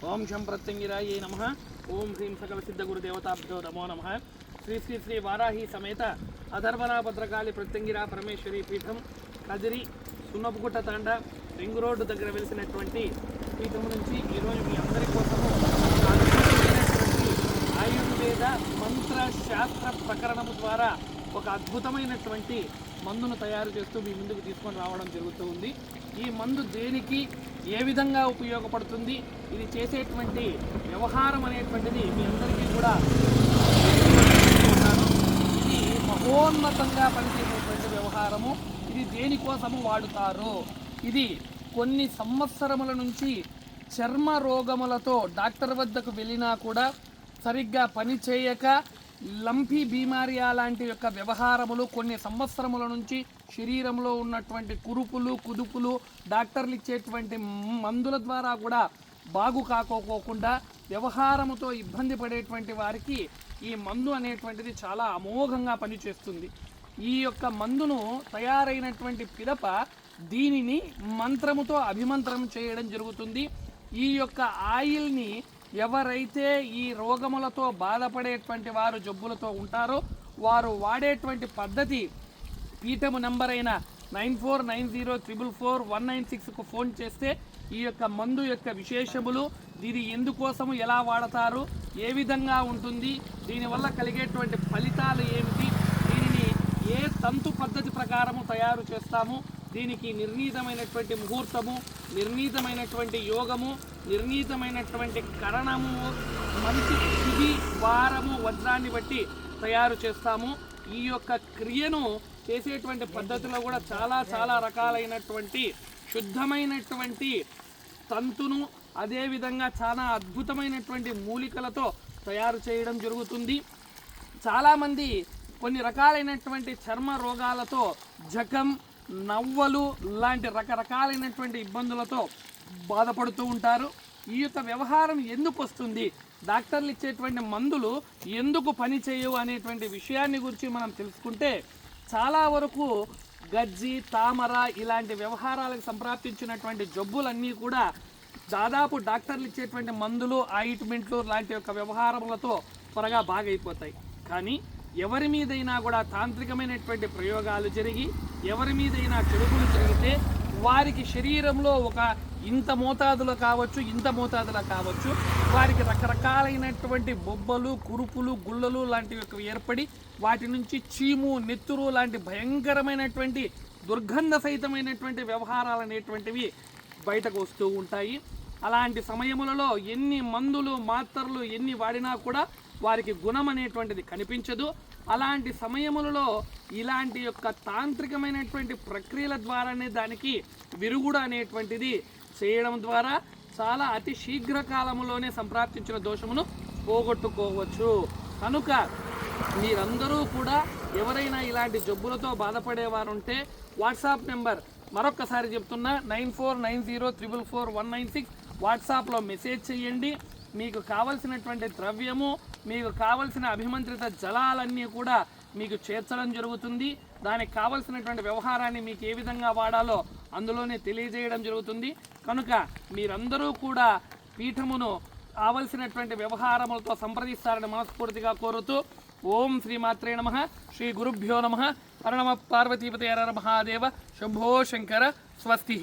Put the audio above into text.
ఓం శం ప్రత్యంగిరాయే నమః. ఓం హ్రీం సకల సిద్ధ గురుదేవతాభ్యో నమో నమః. శ్రీ శ్రీ శ్రీ వారాహి సమేత అధర్వణ భద్రకాళి ప్రత్యంగిరా పరమేశ్వరి పీఠం కదిరి సున్నపుగుట్ట తాండ రింగ్ రోడ్డు దగ్గర వెలిసినటువంటి పీఠం నుంచి ఈరోజు మీ అందరి కోసము ఆయుర్వేద మంత్ర శాస్త్ర ప్రకరణము ద్వారా ఒక అద్భుతమైనటువంటి మందును తయారు చేస్తూ మీ ముందుకు తీసుకొని రావడం జరుగుతూ ఉంది. ఈ మందు దేనికి ఏ విధంగా ఉపయోగపడుతుంది, ఇది చేసేటువంటి వ్యవహారం అనేటువంటిది మీ అందరికీ కూడా ఇది మహోన్నతంగా పనిచేసేటువంటి వ్యవహారము. ఇది దేనికోసము వాడుతారు, ఇది కొన్ని సంవత్సరముల నుంచి చర్మ రోగములతో డాక్టర్ వద్దకు వెళ్ళినా కూడా సరిగ్గా పని చేయక లంపీ బీమారియా లాంటి యొక్క వ్యవహారములు కొన్ని సంవత్సరముల నుంచి శరీరంలో ఉన్నటువంటి కురుపులు కుదుపులు డాక్టర్లు ఇచ్చేటువంటి మందుల ద్వారా కూడా బాగు కాకోకుండా వ్యవహారముతో ఇబ్బంది పడేటువంటి వారికి ఈ మందు అనేటువంటిది చాలా అమోఘంగా పనిచేస్తుంది. ఈ యొక్క మందును తయారైనటువంటి పిదప దీనిని మంత్రముతో అభిమంత్రం చేయడం జరుగుతుంది. ఈ యొక్క ఆయిల్ని ఎవరైతే ఈ రోగములతో బాధపడేటువంటి వారు జబ్బులతో ఉంటారో వారు వాడేటువంటి పద్ధతి పీఠము నంబర్ అయిన 9490444196కు ఫోన్ చేస్తే ఈ యొక్క మందు యొక్క విశేషములు, దీని ఎందుకోసము ఎలా వాడతారు, ఏ విధంగా ఉంటుంది, దీనివల్ల కలిగేటువంటి ఫలితాలు ఏమిటి, దీనిని ఏ తంతు పద్ధతి ప్రకారము తయారు చేస్తాము, దీనికి నిర్ణీతమైనటువంటి ముహూర్తము, నిర్ణీతమైనటువంటి యోగము, నిర్ణీతమైనటువంటి కరణము, మంచి తిథి వారము వజ్రాన్ని బట్టి తయారు చేస్తాము. ఈ యొక్క క్రియను చేసేటువంటి పద్ధతిలో కూడా చాలా రకాలైనటువంటి శుద్ధమైనటువంటి తంతును అదేవిధంగా చాలా అద్భుతమైనటువంటి మూలికలతో తయారు చేయడం జరుగుతుంది. చాలామంది కొన్ని రకాలైనటువంటి చర్మ రోగాలతో జఖం, నవ్వలు లాంటి రకరకాలైనటువంటి ఇబ్బందులతో బాధపడుతూ ఉంటారు. ఈ యొక్క వ్యవహారం ఎందుకు వస్తుంది, డాక్టర్లు ఇచ్చేటువంటి మందులు ఎందుకు పని చేయవు అనేటువంటి విషయాన్ని గురించి మనం తెలుసుకుంటే చాలా వరకు గజ్జి, తామర ఇలాంటి వ్యవహారాలకు సంప్రాప్తించినటువంటి జబ్బులన్నీ కూడా దాదాపు డాక్టర్లు ఇచ్చేటువంటి మందులు, ఆయింట్మెంట్లు లాంటి యొక్క వ్యవహారములతో త్వరగా బాగైపోతాయి. కానీ ఎవరి మీదైనా కూడా తాంత్రికమైనటువంటి ప్రయోగాలు జరిగి ఎవరి మీదైనా చెడుపులు జరిగితే వారికి శరీరంలో ఒక ఇంత మోతాదులో కావచ్చు, ఇంత మోతాదులో కావచ్చు, వారికి రకరకాలైనటువంటి బొబ్బలు, కురుపులు, గుళ్ళలు లాంటివి ఏర్పడి వాటి నుంచి చీము, నెత్తురు లాంటి భయంకరమైనటువంటి దుర్గంధ సహితమైనటువంటి వ్యవహారాలు అనేటువంటివి బయటకు వస్తూ ఉంటాయి. అలాంటి సమయములలో ఎన్ని మందులు, మాత్రలు ఎన్ని వాడినా కూడా వారికి గుణం అనేటువంటిది కనిపించదు. అలాంటి సమయములలో ఇలాంటి యొక్క తాంత్రికమైనటువంటి ప్రక్రియల ద్వారానే దానికి విరుగుడు అనేటువంటిది చేయడం ద్వారా చాలా అతి శీఘ్ర కాలంలోనే సంప్రాప్తించిన దోషమును పోగొట్టుకోవచ్చు. కనుక మీరందరూ కూడా ఎవరైనా ఇలాంటి జబ్బులతో బాధపడేవారు ఉంటే వాట్సాప్ నెంబర్ మరొక్కసారి చెప్తున్నా 9490444196 వాట్సాప్లో మెసేజ్ చేయండి. మీకు కావలసినటువంటి ద్రవ్యము, మీకు కావలసిన అభిమంత్రిత జలాలన్నీ కూడా మీకు చేర్చడం జరుగుతుంది. దానికి కావలసినటువంటి వ్యవహారాన్ని మీకు ఏ విధంగా వాడాలో అందులోనే తెలియజేయడం జరుగుతుంది. కనుక మీరందరూ కూడా పీఠమును కావలసినటువంటి వ్యవహారములతో సంప్రదిస్తారని మనస్ఫూర్తిగా కోరుతూ ఓం శ్రీమాత్రే నమః. శ్రీ గురుభ్యో నమః. హర నమః. పార్వతీపతే హర మహాదేవ. శంభో శంకర. స్వస్తి.